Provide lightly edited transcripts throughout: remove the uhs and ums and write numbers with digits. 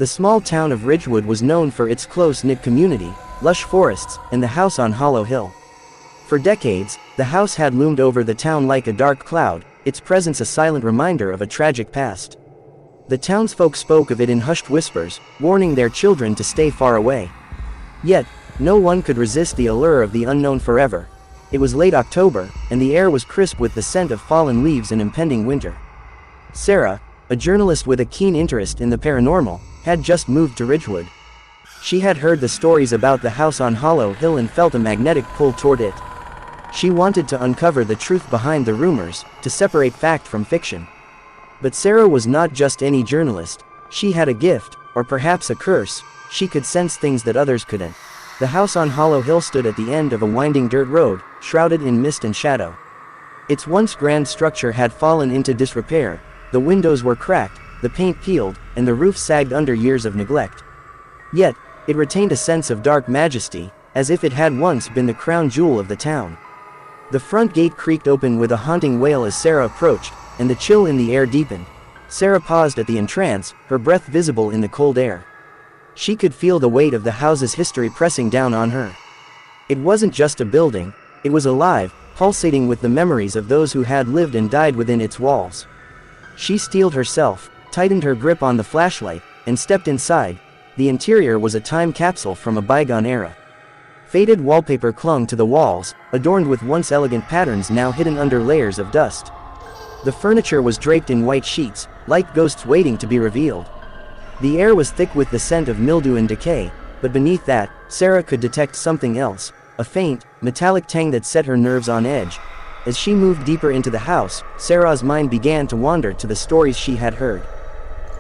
The small town of Ridgewood was known for its close-knit community, lush forests, and the house on Hollow Hill. For decades, the house had loomed over the town like a dark cloud, its presence a silent reminder of a tragic past. The townsfolk spoke of it in hushed whispers, warning their children to stay far away. Yet, no one could resist the allure of the unknown forever. It was late October, and the air was crisp with the scent of fallen leaves and impending winter. Sarah, a journalist with a keen interest in the paranormal, had just moved to Ridgewood. She had heard the stories about the house on Hollow Hill and felt a magnetic pull toward it. She wanted to uncover the truth behind the rumors, to separate fact from fiction. But Sarah was not just any journalist. She had a gift, or perhaps a curse. She could sense things that others couldn't. The house on Hollow Hill stood at the end of a winding dirt road, shrouded in mist and shadow. Its once grand structure had fallen into disrepair. The windows were cracked, the paint peeled, and the roof sagged under years of neglect. Yet, it retained a sense of dark majesty, as if it had once been the crown jewel of the town. The front gate creaked open with a haunting wail as Sarah approached, and the chill in the air deepened. Sarah paused at the entrance, her breath visible in the cold air. She could feel the weight of the house's history pressing down on her. It wasn't just a building, it was alive, pulsating with the memories of those who had lived and died within its walls. She steeled herself, tightened her grip on the flashlight, and stepped inside. The interior was a time capsule from a bygone era. Faded wallpaper clung to the walls, adorned with once elegant patterns now hidden under layers of dust. The furniture was draped in white sheets, like ghosts waiting to be revealed. The air was thick with the scent of mildew and decay, but beneath that, Sarah could detect something else, a faint, metallic tang that set her nerves on edge. As she moved deeper into the house, Sarah's mind began to wander to the stories she had heard.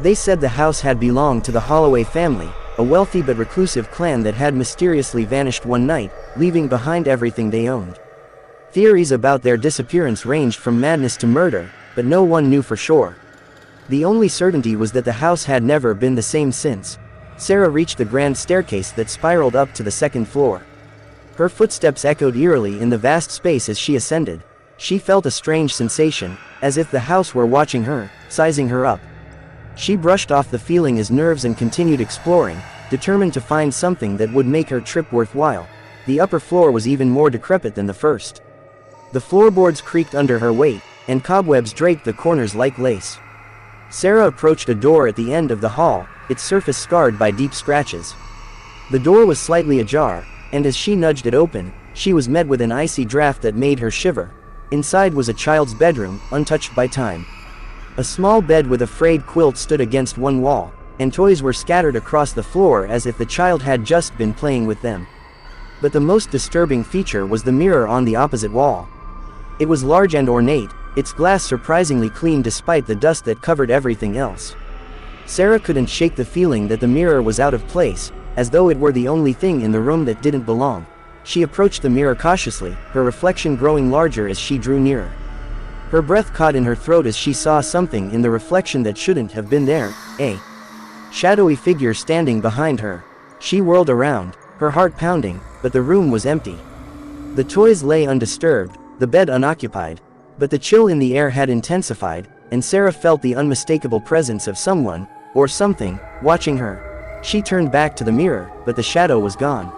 They said the house had belonged to the Holloway family, a wealthy but reclusive clan that had mysteriously vanished one night, leaving behind everything they owned. Theories about their disappearance ranged from madness to murder, but no one knew for sure. The only certainty was that the house had never been the same since. Sarah reached the grand staircase that spiraled up to the second floor. Her footsteps echoed eerily in the vast space as she ascended. She felt a strange sensation, as if the house were watching her, sizing her up. She brushed off the feeling as nerves and continued exploring, determined to find something that would make her trip worthwhile. The upper floor was even more decrepit than the first. The floorboards creaked under her weight, and cobwebs draped the corners like lace. Sarah approached a door at the end of the hall, its surface scarred by deep scratches. The door was slightly ajar, and as she nudged it open, she was met with an icy draft that made her shiver. Inside was a child's bedroom, untouched by time. A small bed with a frayed quilt stood against one wall, and toys were scattered across the floor as if the child had just been playing with them. But the most disturbing feature was the mirror on the opposite wall. It was large and ornate, its glass surprisingly clean despite the dust that covered everything else. Sarah couldn't shake the feeling that the mirror was out of place, as though it were the only thing in the room that didn't belong. She approached the mirror cautiously, her reflection growing larger as she drew nearer. Her breath caught in her throat as she saw something in the reflection that shouldn't have been there, a shadowy figure standing behind her. She whirled around, her heart pounding, but the room was empty. The toys lay undisturbed, the bed unoccupied, but the chill in the air had intensified, and Sarah felt the unmistakable presence of someone, or something, watching her. She turned back to the mirror, but the shadow was gone.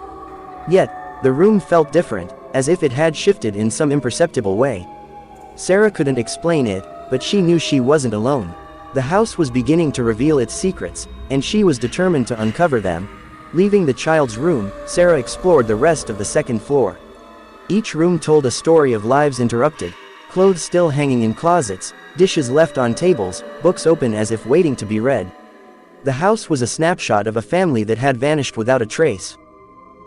Yet, the room felt different, as if it had shifted in some imperceptible way. Sarah couldn't explain it, but she knew she wasn't alone. The house was beginning to reveal its secrets, and she was determined to uncover them. Leaving the child's room, Sarah explored the rest of the second floor. Each room told a story of lives interrupted, clothes still hanging in closets, dishes left on tables, books open as if waiting to be read. The house was a snapshot of a family that had vanished without a trace.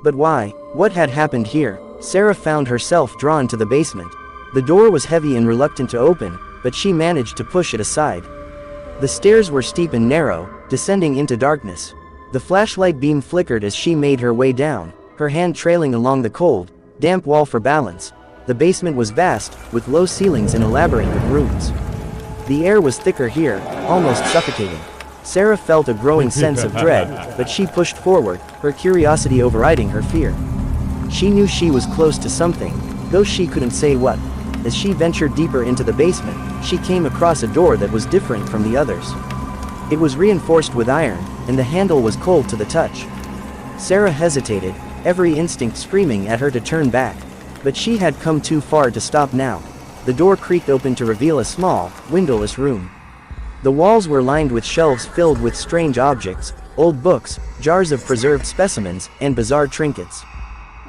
But why? What had happened here? Sarah found herself drawn to the basement. The door was heavy and reluctant to open, but she managed to push it aside. The stairs were steep and narrow, descending into darkness. The flashlight beam flickered as she made her way down, her hand trailing along the cold, damp wall for balance. The basement was vast, with low ceilings and a labyrinth of rooms. The air was thicker here, almost suffocating. Sarah felt a growing sense of dread, but she pushed forward, her curiosity overriding her fear. She knew she was close to something, though she couldn't say what. As she ventured deeper into the basement, she came across a door that was different from the others. It was reinforced with iron, and the handle was cold to the touch. Sarah hesitated, every instinct screaming at her to turn back. But she had come too far to stop now. The door creaked open to reveal a small, windowless room. The walls were lined with shelves filled with strange objects, old books, jars of preserved specimens, and bizarre trinkets.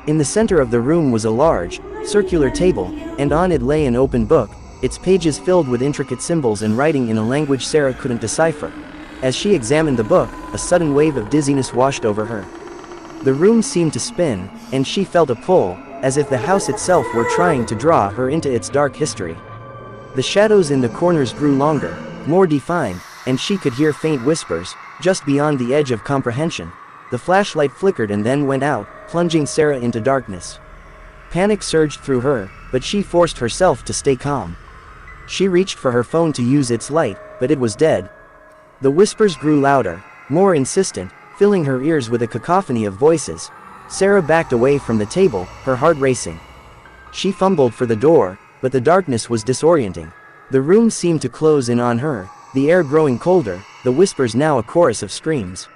In the center of the room was a large, circular table, and on it lay an open book, its pages filled with intricate symbols and writing in a language Sarah couldn't decipher. As she examined the book, a sudden wave of dizziness washed over her. The room seemed to spin, and she felt a pull, as if the house itself were trying to draw her into its dark history. The shadows in the corners grew longer, more defined, and she could hear faint whispers, just beyond the edge of comprehension. The flashlight flickered and then went out, plunging Sarah into darkness. Panic surged through her, but she forced herself to stay calm. She reached for her phone to use its light, but it was dead. The whispers grew louder, more insistent, filling her ears with a cacophony of voices. Sarah backed away from the table, her heart racing. She fumbled for the door, but the darkness was disorienting. The room seemed to close in on her, the air growing colder, the whispers now a chorus of screams.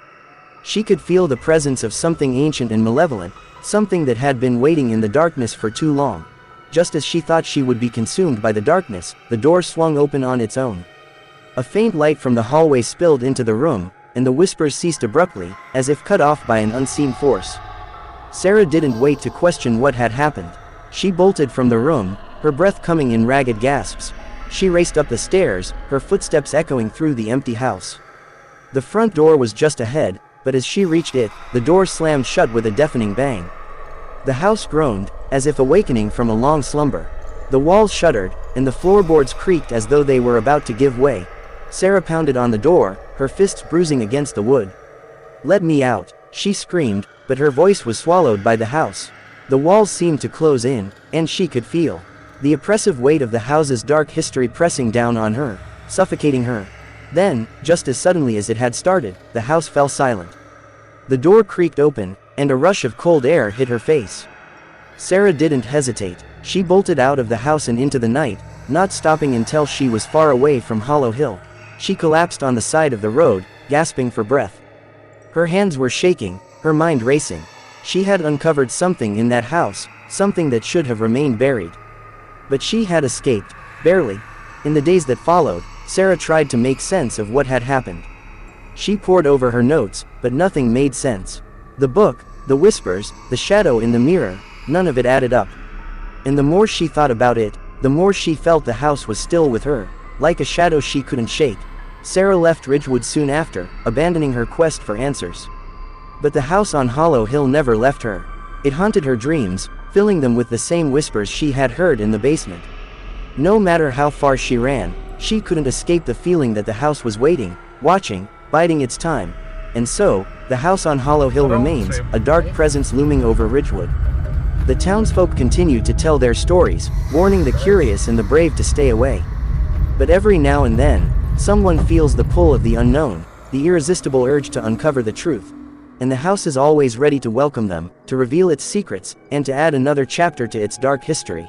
She could feel the presence of something ancient and malevolent, something that had been waiting in the darkness for too long. Just as she thought she would be consumed by the darkness, the door swung open on its own. A faint light from the hallway spilled into the room, and the whispers ceased abruptly, as if cut off by an unseen force. Sarah didn't wait to question what had happened. She bolted from the room, her breath coming in ragged gasps. She raced up the stairs, her footsteps echoing through the empty house. The front door was just ahead, but as she reached it, the door slammed shut with a deafening bang. The house groaned, as if awakening from a long slumber. The walls shuddered, and the floorboards creaked as though they were about to give way. Sarah pounded on the door, her fists bruising against the wood. "Let me out," she screamed, but her voice was swallowed by the house. The walls seemed to close in, and she could feel the oppressive weight of the house's dark history pressing down on her, suffocating her. Then, just as suddenly as it had started, the house fell silent. The door creaked open, and a rush of cold air hit her face. Sarah didn't hesitate. She bolted out of the house and into the night, not stopping until she was far away from Hollow Hill. She collapsed on the side of the road, gasping for breath. Her hands were shaking, her mind racing. She had uncovered something in that house, something that should have remained buried. But she had escaped, barely. In the days that followed, Sarah tried to make sense of what had happened. She pored over her notes, but nothing made sense. The book, the whispers, the shadow in the mirror, none of it added up. And the more she thought about it, the more she felt the house was still with her, like a shadow she couldn't shake. Sarah left Ridgewood soon after, abandoning her quest for answers. But the house on Hollow Hill never left her. It haunted her dreams, filling them with the same whispers she had heard in the basement. No matter how far she ran, she couldn't escape the feeling that the house was waiting, watching, biding its time. And so, the house on Hollow Hill remains, a dark presence looming over Ridgewood. The townsfolk continued to tell their stories, warning the curious and the brave to stay away. But every now and then, someone feels the pull of the unknown, the irresistible urge to uncover the truth. And the house is always ready to welcome them, to reveal its secrets, and to add another chapter to its dark history.